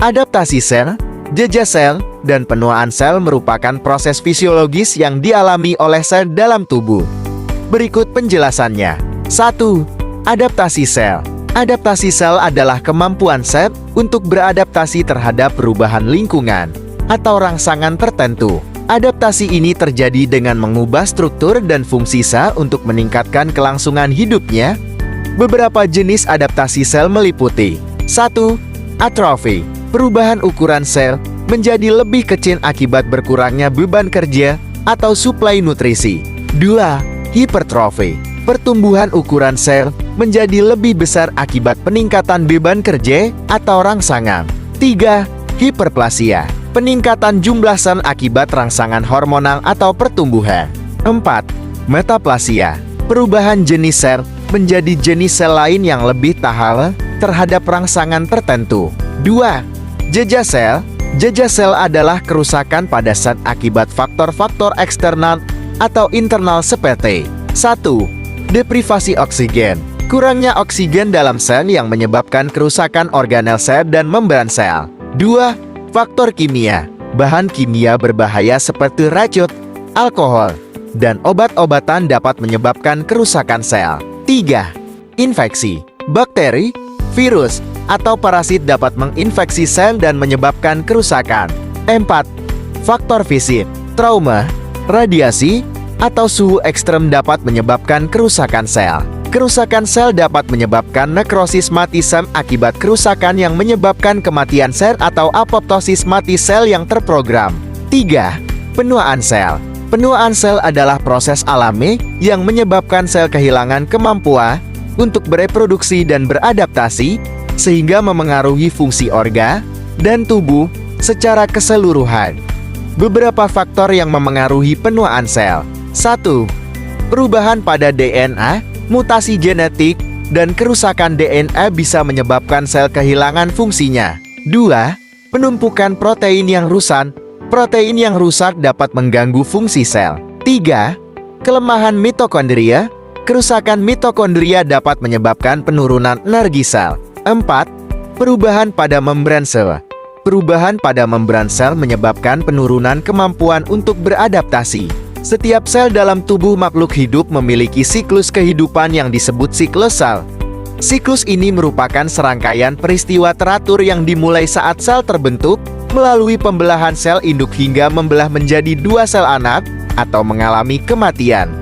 Adaptasi sel, jejak sel, dan penuaan sel merupakan proses fisiologis yang dialami oleh sel dalam tubuh. Berikut penjelasannya. 1. Adaptasi sel. Adaptasi sel adalah kemampuan sel untuk beradaptasi terhadap perubahan lingkungan atau rangsangan tertentu. Adaptasi ini terjadi dengan mengubah struktur dan fungsi sel untuk meningkatkan kelangsungan hidupnya. Beberapa jenis adaptasi sel meliputi 1. Atrofi. Perubahan ukuran sel menjadi lebih kecil akibat berkurangnya beban kerja atau suplai nutrisi. 2. Hipertrofi. Pertumbuhan ukuran sel menjadi lebih besar akibat peningkatan beban kerja atau rangsangan. 3. Hiperplasia. Peningkatan jumlah sel akibat rangsangan hormonal atau pertumbuhan. 4. Metaplasia. Perubahan jenis sel menjadi jenis sel lain yang lebih tahan terhadap rangsangan tertentu. 2. Jejak sel. Jejak sel adalah kerusakan pada sel akibat faktor-faktor eksternal atau internal seperti 1. Deprivasi oksigen. Kurangnya oksigen dalam sel yang menyebabkan kerusakan organel sel dan membran sel. 2. Faktor kimia. Bahan kimia berbahaya seperti racun, alkohol, dan obat-obatan dapat menyebabkan kerusakan sel. 3. Infeksi. Bakteri, virus, atau parasit dapat menginfeksi sel dan menyebabkan kerusakan. 4. Faktor fisik. Trauma, radiasi, atau suhu ekstrem dapat menyebabkan kerusakan sel. Kerusakan sel dapat menyebabkan nekrosis mati sel akibat kerusakan yang menyebabkan kematian sel atau apoptosis mati sel yang terprogram. 3. Penuaan sel. Penuaan sel adalah proses alami yang menyebabkan sel kehilangan kemampuan untuk bereproduksi dan beradaptasi, sehingga memengaruhi fungsi organ dan tubuh secara keseluruhan. Beberapa faktor yang memengaruhi penuaan sel. 1. Perubahan pada DNA, mutasi genetik, dan kerusakan DNA bisa menyebabkan sel kehilangan fungsinya. 2. Penumpukan protein yang rusak. Protein yang rusak dapat mengganggu fungsi sel. 3. Kelemahan mitokondria. Kerusakan mitokondria dapat menyebabkan penurunan energi sel. 4. Perubahan pada membran sel. Perubahan pada membran sel menyebabkan penurunan kemampuan untuk beradaptasi. Setiap sel dalam tubuh makhluk hidup memiliki siklus kehidupan yang disebut siklus sel. Siklus ini merupakan serangkaian peristiwa teratur yang dimulai saat sel terbentuk, melalui pembelahan sel induk hingga membelah menjadi dua sel anak, atau mengalami kematian.